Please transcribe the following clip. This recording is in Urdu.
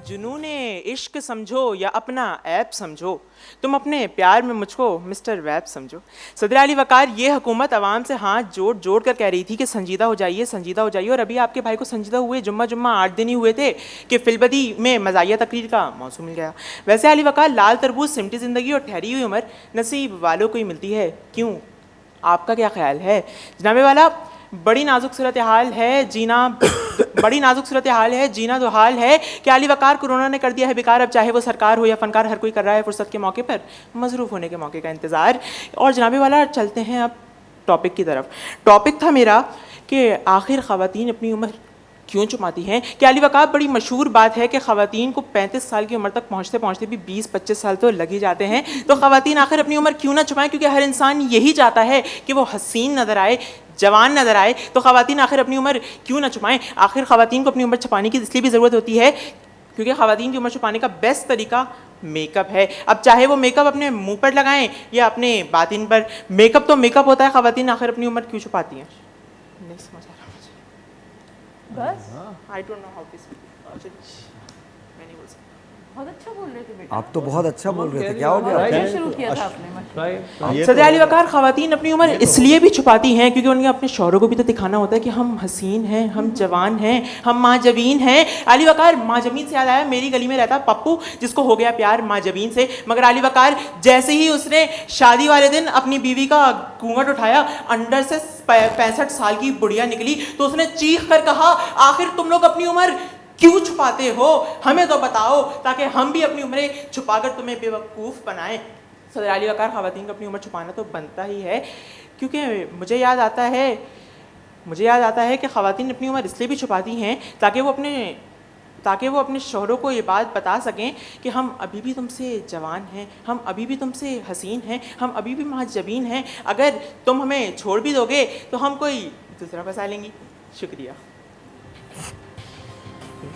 جنون عشق سمجھو یا اپنا ایپ سمجھو، تم اپنے پیار میں مجھ کو مسٹر ویب سمجھو۔ صدر علی وقار، یہ حکومت عوام سے ہاتھ جوڑ جوڑ کر کہہ رہی تھی کہ سنجیدہ ہو جائیے، سنجیدہ ہو جائیے، اور ابھی آپ کے بھائی کو سنجیدہ ہوئے جمعہ 8 دن ہی ہوئے تھے کہ فی البدی میں مزاحیہ تقریر کا موضوع مل گیا۔ ویسے علی وقار، لال تربوز سمٹی زندگی اور ٹھہری ہوئی عمر نصیب والوں کو ہی ملتی ہے، کیوں؟ آپ کا کیا خیال ہے؟ جناب والا، بڑی نازک صورتحال ہے جینا دو حال ہے کہ علی وقار کورونا نے کر دیا ہے بیکار، اب چاہے وہ سرکار ہو یا فنکار، ہر کوئی کر رہا ہے فرصت کے موقع پر مصروف ہونے کے موقع کا انتظار۔ اور جناب والا، چلتے ہیں اب ٹاپک کی طرف۔ ٹاپک تھا میرا کہ آخر خواتین اپنی عمر کیوں چھپاتی ہیں؟ کہ علی وقار، بڑی مشہور بات ہے کہ خواتین کو 35 سال کی عمر تک پہنچتے پہنچتے بھی 20-25 سال تو لگ ہی جاتے ہیں، تو خواتین آخر اپنی عمر کیوں نہ چھپائیں؟ کیونکہ ہر انسان یہی چاہتا ہے کہ وہ حسین نظر آئے، جوان نظر آئے، تو خواتین آخر اپنی عمر کیوں نہ چھپائیں؟ آخر خواتین کو اپنی عمر چھپانے کی اس لیے بھی ضرورت ہوتی ہے کیونکہ خواتین کی عمر چھپانے کا بیسٹ طریقہ میک اپ ہے۔ اب چاہے وہ میک اپ اپنے منہ پر لگائیں یا اپنے باطن پر، میک اپ تو میک اپ ہوتا ہے۔ خواتین آخر اپنی عمر کیوں چھپاتی ہیں؟ نہیں سمجھ آ رہا مجھے، بس I don't know how to speak. میں نہیں بول سکتا۔ بہت اچھا بول رہے تھے بیٹا، آپ تو بہت اچھا بول رہے تھے، کیا ہو گیا؟ شروع کیا تھا آپ نے۔ صدر علی وقار، خواتین اپنی عمر اس لیے بھی چھپاتی ہیں کیونکہ ان کے اپنے شوہروں کو بھی تو دکھانا ہوتا ہے کہ ہم حسین ہیں، ہم جوان ہیں، ہم ماں جبین ہیں۔ علی وقار، ماں جبین سے یاد آیا، میری گلی میں رہتا پپو جس کو ہو گیا پیار ماں جبین سے، مگر علی وقار جیسے ہی اس نے شادی والے دن اپنی بیوی کا گھونگھٹ اٹھایا، انڈر سے 65 سال کی بڑھیا نکلی، تو اس نے چیخ کر کہا، آخر تم لوگ اپنی عمر کیوں چھپاتے ہو؟ ہمیں تو بتاؤ تاکہ ہم بھی اپنی عمریں چھپا کر تمہیں بے وقوف بنائیں۔ صدر علی وقار، خواتین کو اپنی عمر چھپانا تو بنتا ہی ہے کیونکہ مجھے یاد آتا ہے کہ خواتین اپنی عمر اس لیے بھی چھپاتی ہیں تاکہ وہ اپنے شوہروں کو یہ بات بتا سکیں کہ ہم ابھی بھی تم سے جوان ہیں، ہم ابھی بھی تم سے حسین ہیں، ہم ابھی بھی ماں جبین ہیں، اگر تم ہمیں چھوڑ بھی دو گے تو ہم کوئی دوسرا پسا لیں گی۔ شکریہ۔